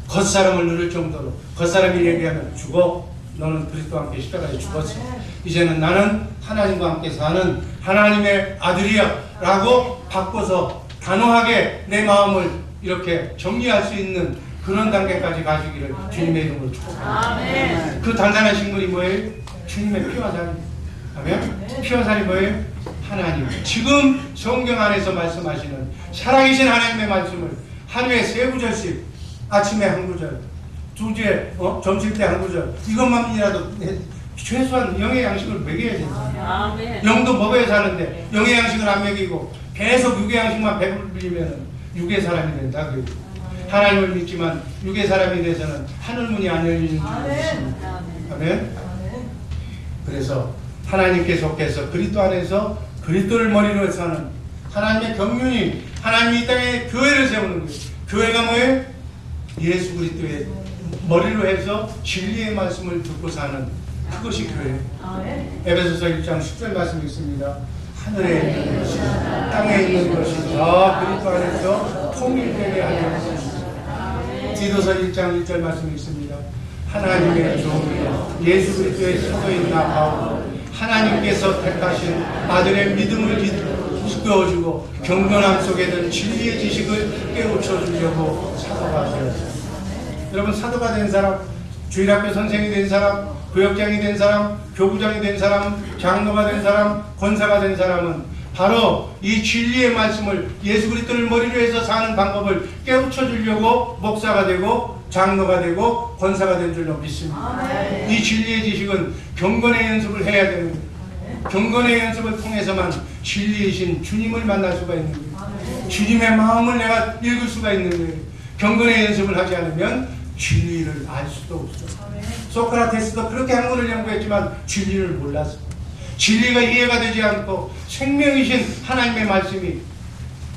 겉사람을 누를 정도로 겉사람이 얘기하면 죽어. 너는 그리스도와 함께 십자가에 죽었어. 이제는 나는 하나님과 함께 사는 하나님의 아들이야 라고 바꿔서 단호하게 내 마음을 이렇게 정리할 수 있는 그런 단계까지 가시기를 주님의 이름으로 축복합니다. 그 단단한 식물이 뭐예요? 주님의 피와 살이. 아멘? 피와 살이 뭐예요? 하나님. 지금 성경 안에서 말씀하시는 살아계신 하나님의 말씀을 하루에 3구절씩 아침에 한 구절, 두제 점심 때 한 구절 이것만이라도 최소한 영의 양식을 먹여야 된다. 영도 먹어야 사는데 영의 양식을 안 먹이고 계속 육의 양식만 배불리면 육의 사람이 된다. 하나님을 믿지만 육의 사람이 돼서는 하늘문이 안 열리는 줄 믿습니다. 아멘. 그래서 하나님께 속해서 그리스도 안에서 그리스도를 머리로 사는 하나님의 경륜이 하나님이 이 땅에 교회를 세우는 거예요. 교회가 뭐예요? 예수 그리스도의 머리로 해서 진리의 말씀을 듣고 사는 그것이 교회예요. 에베소서 1장 10절 말씀이 있습니다. 하늘에 있는 것이 땅에 있는 것이 다 그리스도 안에서 통일되게 하려 하십니다. 디도서 1장 1절 말씀이 있습니다. 하나님의 종이요 예수 그리스도의 사도인 나 바울 하나님께서 택하신 아들의 믿음을 이끌어주고 경건함 속에 든 진리의 지식을 깨우쳐 주려고 사도가 되었습니다. 여러분 사도가 된 사람, 주일학교 선생이 된 사람, 구역장이 된 사람, 교구장이 된 사람, 장로가 된 사람, 권사가 된 사람은 바로 이 진리의 말씀을 예수 그리스도를 머리로 해서 사는 방법을 깨우쳐 주려고 목사가 되고 장로가 되고 권사가 된 줄로 믿습니다. 이 진리의 지식은 경건의 연습을 해야 되는 거예요. 경건의 연습을 통해서만 진리이신 주님을 만날 수가 있는 거예요. 주님의 마음을 내가 읽을 수가 있는 거예요. 경건의 연습을 하지 않으면 진리를 알 수도 없어요. 소크라테스도 그렇게 학문을 연구했지만 진리를 몰랐어요. 진리가 이해가 되지 않고 생명이신 하나님의 말씀이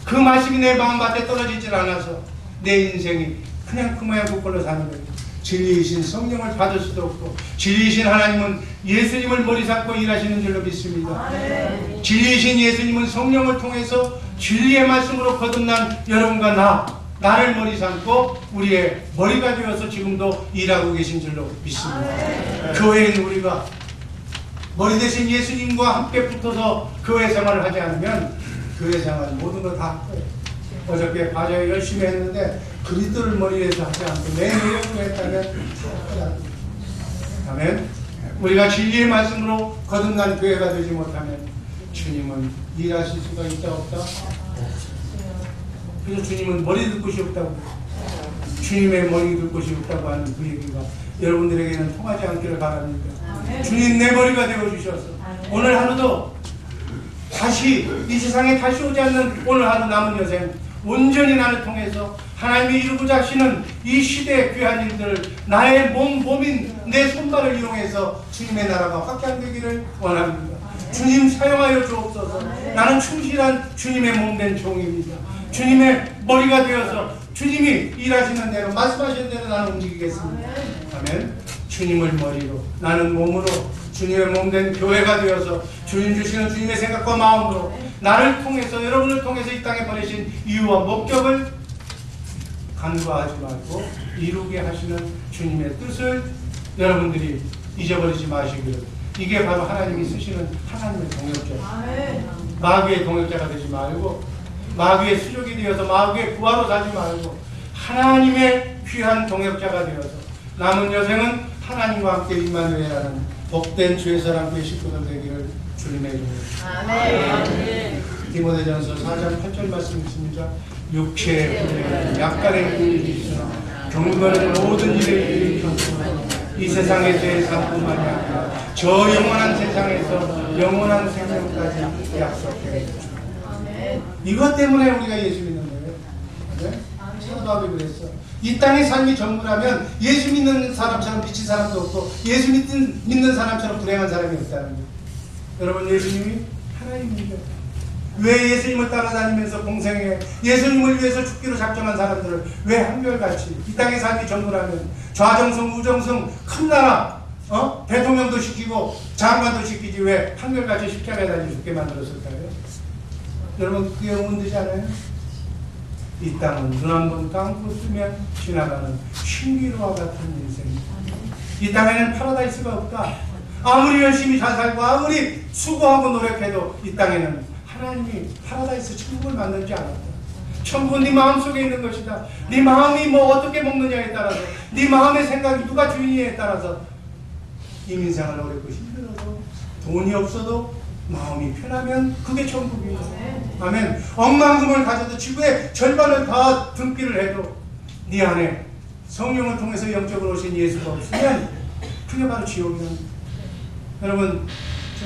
그 말씀이 내 마음밭에 떨어지질 않아서 내 인생이 그냥 그 모양 그 꼴로 사는 거예요. 진리이신 성령을 받을 수도 없고 진리이신 하나님은 예수님을 머리 삼고 일하시는 줄로 믿습니다. 진리이신 예수님은 성령을 통해서 진리의 말씀으로 거듭난 여러분과 나를 머리 삼고 우리의 머리가 되어서 지금도 일하고 계신 줄로 믿습니다. 교회인 우리가 머리 대신 예수님과 함께 붙어서 교회 생활을 하지 않으면 교회 생활 모든 걸 다 할 거예요. 어저께 과제 열심히 했는데 그리스도를 머리에서 하지 않고 내 내용으로 했다면 다 아멘. 우리가 진리의 말씀으로 거듭난 교회가 되지 못하면 주님은 일하실 수가 있다 없다? 그래서 주님은 머리 들 곳이 없다고, 주님의 머리 들 곳이 없다고 하는 그 얘기가 여러분들에게는 통하지 않기를 바랍니다. 주님 내 머리가 되어주셔서 오늘 하루도 다시 이 세상에 다시 오지 않는 오늘 하루 남은 여생 온전히 나를 통해서 하나님이 이루고자 하시는 이 시대의 귀한 일들을 나의 몸인 내 손발을 이용해서 주님의 나라가 확장되기를 원합니다. 주님 사용하여 주옵소서. 나는 충실한 주님의 몸된 종입니다. 주님의 머리가 되어서 주님이 일하시는 대로 말씀하시는 대로 나는 움직이겠습니다. 아멘. 주님을 머리로 나는 몸으로 주님의 몸된 교회가 되어서 주님 주시는 주님의 생각과 마음으로 나를 통해서 여러분을 통해서 이 땅에 보내신 이유와 목적을 간과하지 말고 이루게 하시는 주님의 뜻을 여러분들이 잊어버리지 마시기를. 이게 바로 하나님이 쓰시는 하나님의 동역자. 마귀의 동역자가 되지 말고 마귀의 수족이 되어서 마귀의 부하로 살지 말고 하나님의 귀한 동역자가 되어서 남은 여생은 하나님과 함께 임마누엘이라는 복된 주의 사람의 식구들 되기를 주님의 이름으로. 아멘. 디모데전서 4장 8절 말씀 있습니다. 육체의 부재는 약간의 일이 있으나 경건은 모든 일에 일으켜서 이 세상의 죄의 삶뿐만이 아니라 저 영원한 세상에서 영원한 생명까지 약속해 주시옵소서. 이것 때문에 우리가 예수 믿는 거예요. 네? 사도바울이 그랬어. 이 땅의 삶이 전부라면 예수 믿는 사람처럼 미친 사람도 없고 예수 믿는 사람처럼 불행한 사람이 없다는 거예요. 여러분, 예수님이 하나님입니다. 왜 예수님을 따라다니면서 공생에 예수님을 위해서 죽기로 작정한 사람들을 왜 한결같이 이 땅의 삶이 전부라면 좌정성 우정성 큰 나라 대통령도 시키고 장관도 시키지 왜 한결같이 십자가에 달려 죽게 만들었을까요? 여러분, 그게 의문되지 않아요? 이 땅은 눈 한 번 감고 뜨면 지나가는 신기루와 같은 인생입니다. 이 땅에는 파라다이스가 없다. 아무리 열심히 잘 살고 아무리 수고하고 노력해도 이 땅에는 하나님이 파라다이스 천국을 만들지 않았다. 천국은 네 마음속에 있는 것이다. 네 마음이 뭐 어떻게 먹느냐에 따라서 네 마음의 생각이 누가 주인이냐에 따라서 이민생활 어렵고 힘들어도 돈이 없어도 마음이 편하면 그게 천국이에요. 아멘. 억만금을 가져도 지구의 절반을 다 등비를 해도 네 안에 성령을 통해서 영적으로 오신 예수가 없으면 그게 바로 지옥이에요. 여러분,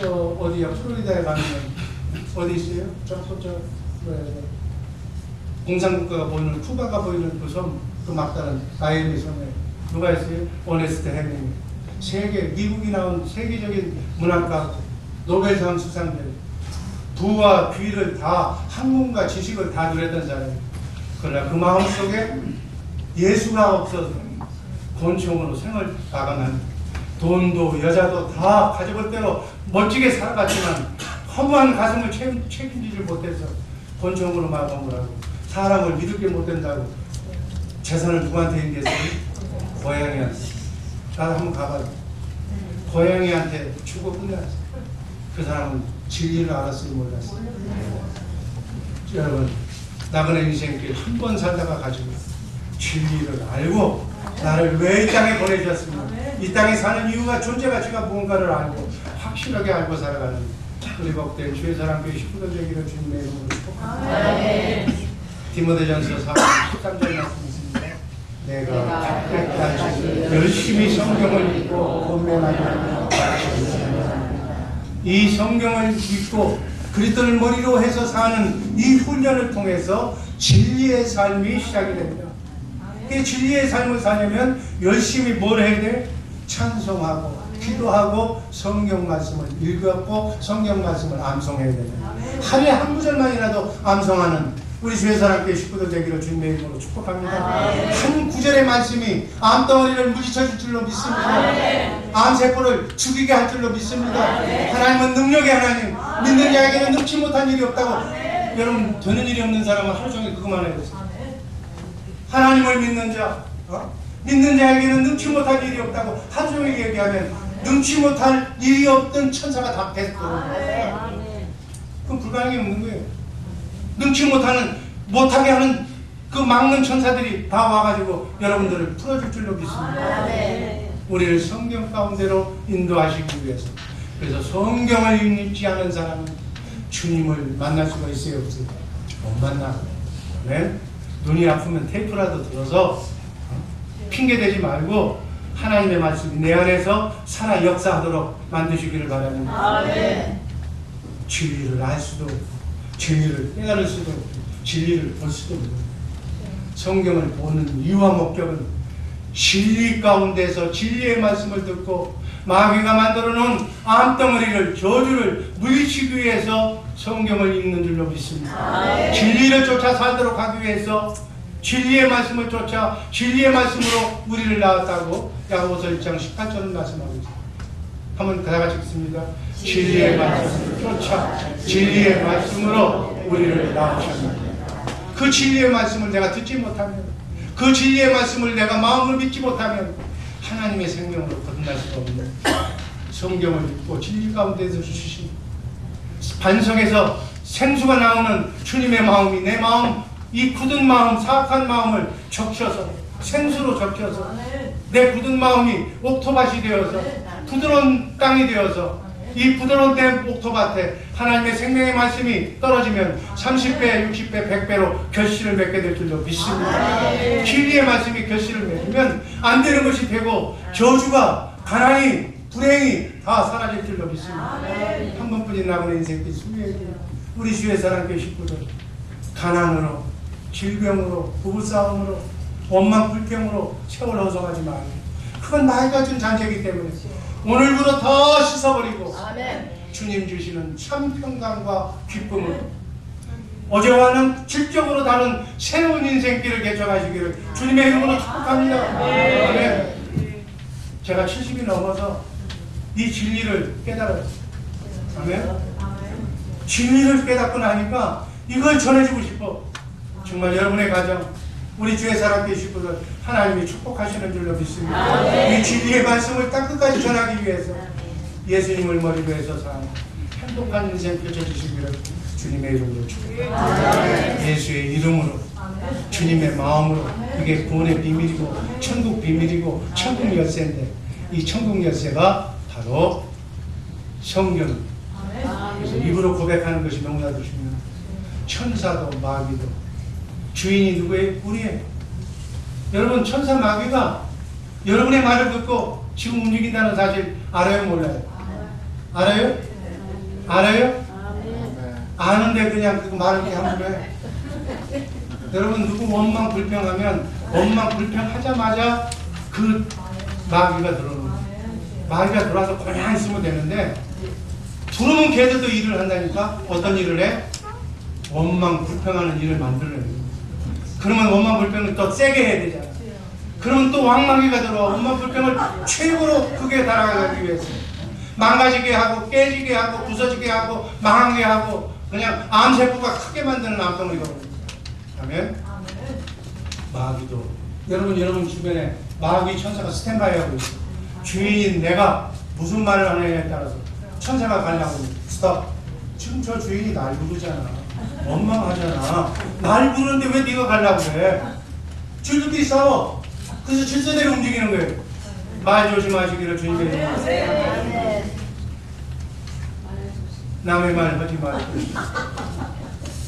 저 어디야 플로리다에 가면 어디 있어요? 공산국가가 보이는 쿠바가 보이는 그 섬, 그 막다른 마이애미 섬에 누가 있어요? 어네스트 헤밍. 미국이 나온 세계적인 문학가 노벨상 수상자. 부와 귀를 다 학문과 지식을 다 누렸던 사람이에요. 그러나 그 마음속에 예수가 없어서 곤충으로 생을 나가는 돈도 여자도 다 가져볼 대로 멋지게 살아갔지만 허무한 가슴을 책임지지 못해서 곤충으로 마감을 하고 사람을 믿을 게 못 된다고 재산을 누구한테 인계했어요? 고양이한테. 나도 한번 가봐요. 고양이한테 주고 끝났어. 그 사람은 진리를 알았어요, 몰랐어요? 여러분, 나그네 인생길 한 번 살다가 가지고 진리를 알고 나를 왜 이 땅에 보내주셨으면 이 땅에 사는 이유가 존재 가치가 무언가를 알고 확실하게 알고 살아가는 우리 복된 주의 사랑교회 식구들 되기를 주님의 이름으로 축복합니다. 디모데전서 4장 13절 말씀 있습니다. 내가 때까지 열심히 성경을 읽고 권면하며 이 성경을 읽고 그리스도를 머리로 해서 사는 이 훈련을 통해서 진리의 삶이 시작이 됩니다. 이 진리의 삶을 사려면 열심히 뭘 해야 돼? 찬송하고 기도하고 성경 말씀을 읽었고 성경 말씀을 암송해야 됩니다. 하루에 한 구절만이라도 암송하는 우리 주의 사랑교회 식구들 되기를 주님의 이름으로 축복합니다. 한 구절의 말씀이 암덩어리를 물리쳐줄 줄로 믿습니다. 암세포를 죽이게 할 줄로 믿습니다. 하나님은 능력의 하나님, 믿는 자에게는 능치 못한 일이 없다고. 여러분, 되는 일이 없는 사람은 하루 종일 그것만 해요. 하나님을 믿는 자, 믿는 자에게는 능치 못할 일이 없다고 하루 종일 얘기하면 능치 못할 일이 없던 천사가 다 계속 들어옵니다. 그럼 불가능이 없는 거예요. 능치 못하게 하는 그 막는 천사들이 다 와가지고 여러분들을 풀어줄 줄로 믿습니다. 우리를 성경 가운데로 인도하시기 위해서. 그래서 성경을 읽지 않은 사람은 주님을 만날 수가 있어요, 없어요? 못 만나. 네? 눈이 아프면 테이프라도 들어서 핑계대지 말고 하나님의 말씀이 내 안에서 살아 역사하도록 만드시기를 바랍니다. 진리를 알 수도 없고 진리를 깨달을 수도 없고 진리를 볼 수도 없고 성경을 보는 이유와 목적은 진리 가운데서 진리의 말씀을 듣고 마귀가 만들어 놓은 암덩어리를 저주를 물리치기 위해서 성경을 읽는 줄로 믿습니다. 진리를 쫓아 살도록 하기 위해서 진리의 말씀을 쫓아 진리의 말씀으로 우리를 낳았다고 야고보서 1장 18절은 말씀하고 있습니다. 한번 다 같이 읽습니다. 진리의 말씀을 쫓아 진리의 말씀으로 우리를 낳으셨습니다. 그 진리의 말씀을 내가 듣지 못하면, 그 진리의 말씀을 내가 마음으로 믿지 못하면 하나님의 생명으로 거듭날 수가 없는, 성경을 읽고 진리 가운데서 주신 반석에서 생수가 나오는 주님의 마음이 내 마음, 이 굳은 마음, 사악한 마음을 적셔서, 생수로 적셔서 내 굳은 마음이 옥토밭이 되어서 부드러운 땅이 되어서 이 부드러운 옥토밭에 하나님의 생명의 말씀이 떨어지면 30배, 60배, 100배로 결실을 맺게 될 줄로 믿습니다. 진리의 말씀이 결실을 맺으면 안 되는 것이 되고 저주가, 가난이, 불행이 다 사라질 줄로 믿습니다. 한 번뿐인 남은 인생길 수리에 우리 주의 사랑교회 식구들, 가난으로, 질병으로, 부부싸움으로, 원망 불평으로 세월 허송하지 말고, 그건 나이가 준 잔재이기 때문에 오늘부터 더 씻어버리고 주님 주시는 참 평강과 기쁨을, 어제와는 질적으로 다른 새로운 인생길을 개척하시기를 주님의 이름으로 축복합니다. 아멘. 제가 70이 넘어서 이 진리를 깨달아요. 아멘. 진리를 깨닫고 나니까 이걸 전해주고 싶어. 정말 여러분의 가정, 우리 주의 사랑교회 식구들 하나님이 축복하시는 줄로 믿습니다. 이 진리의 말씀을 땅끝까지 전하기 위해서 예수님을 머리로 해서 사는 행복한 인생 펼쳐주시기를 주님의 이름으로 축복합니다. 예수의 이름으로, 주님의 마음으로. 이게 구원의 비밀이고 천국 비밀이고 천국 열쇠인데, 이 천국 열쇠가 바로 성경. 그래서 입으로 고백하는 것이 너무나도 중요합니다. 천사도 마귀도 주인이 누구예요? 우리예요. 여러분, 천사 마귀가 여러분의 말을 듣고 지금 움직인다는 사실 알아요? 몰라요? 알아요? 알아요? 아는데 그냥 그 말을 그냥 함부로 해. 여러분, 누구 원망 불평하면 원망 불평하자마자 그 마귀가 들어오는 거예요. 마귀가 들어와서 그냥 있으면 되는데 들어오면 걔들도 일을 한다니까. 어떤 일을 해? 원망 불평하는 일을 만들어내는 거예요. 그러면 원망 불평을 더 세게 해야 되잖아. 그러면 또 왕마귀가 들어와 원망 불평을 최고로 크게 달아가기 위해서 망가지게 하고 깨지게 하고 부서지게 하고 망하게 하고 그냥 암세포가 크게 만드는 암덩어리거든요. 아멘. 마귀도 여러분 주변에 마귀 천사가 스탠바이 하고 있어요. 주인인 내가 무슨 말을 하느냐에 따라서 천사가 가려고 스톱. 지금 저 주인이 날 부르잖아. 원망하잖아. 날 부르는데 왜 네가 가려고 그래? 줄줄이 싸워. 그래서 질서대로 움직이는 거예요. 말 조심하시기를 주님의 이름으로. 남의 말 하지 말고.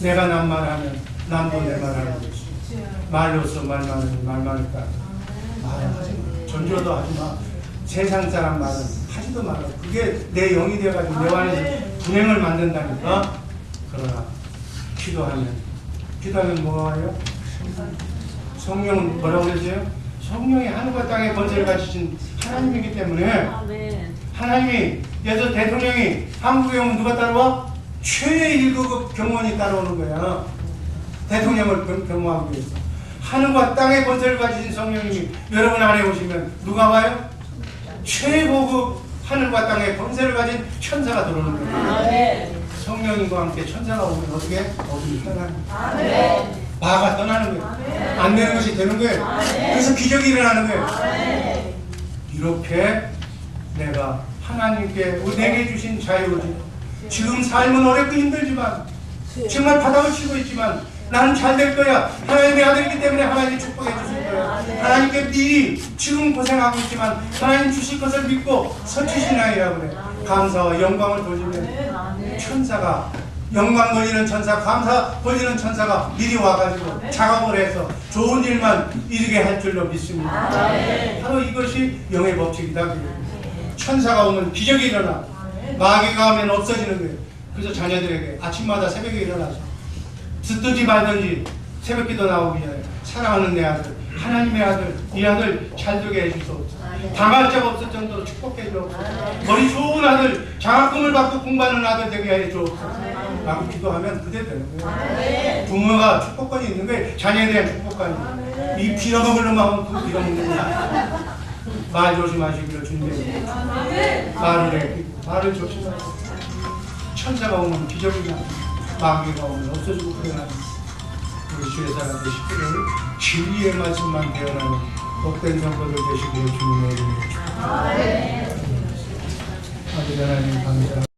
내가 남 말하면 남도 내 말하는 것이. 말로써 말 많으니 말 많을까. 말하지 마. 전조도 하지 마. 세상 사람 말은 하지도 말아. 그게 내 영이 되어가지고 내 안에서 분행을 만든다니까. 그러나 기도하면 뭐가 와요? 성령은 뭐라고 그러세요? 성령이 하늘과 땅의 권세를 가지신 하나님이기 때문에 하나님이, 예수 대통령이 한국에 오면 누가 따라와? 최의 1급급 경호원이 따라오는 거야. 대통령을 경호하기 위해서. 하늘과 땅의 권세를 가지신 성령님이 여러분 안에 오시면 누가 와요? 최고급 하늘과 땅의 권세를 가진 천사가 들어오는 거예요. 성령님과 함께 천사가 오면 어떻게? 어둠이 떠나는 거예요. 마가 떠나는 거예요. 안 되는 것이 되는 거예요. 그래서 기적이 일어나는 거예요. 이렇게 내가 하나님께 내게 주신 자유를, 지금 삶은 어렵고 힘들지만 정말 바닥을 치고 있지만 나는 잘 될 거야. 하나님의 아들이기 때문에 하나님이 축복해 주실 거야. 하나님께 미리 지금 고생하고 있지만 하나님 주실 것을 믿고 서치시나이라고 그래. 감사와 영광을 돌리면 천사가, 영광 돌리는 천사, 감사 돌리는 천사가 미리 와가지고 작업을 해서 좋은 일만 이루게 할 줄로 믿습니다. 바로 이것이 영의 법칙이다. 천사가 오면 기적이 일어나. 마귀가 하면 없어지는 거예요. 그래서 자녀들에게 아침마다 새벽에 일어나서 듣든지 말든지 새벽기도 나오기 전에 사랑하는 내 아들, 하나님의 아들, 이 아들 잘 되게 해주소서. 당할 적 없을 정도로 축복해 주옵소서. 머리 좋은 아들, 장학금을 받고 공부하는 아들 되게 해 주옵소서. 라고 기도하면 그대 되는 거예요. 부모가 축복권이 있는 거예요. 자녀에 대한 축복권이. 이 빌어먹으려면 하면 그 빌어먹는 거야. 말 조심하시기를 주님의 말을 조심하시고 천사가 오면 기적이나 마귀가 오면 없어지고 그러나 우리 주의 사람 되시기를 진리의 말씀만 배워나는 복된 성도들 되시기를 주님의 이름으로 축복합니다. 아버지 하나님 감사합니다.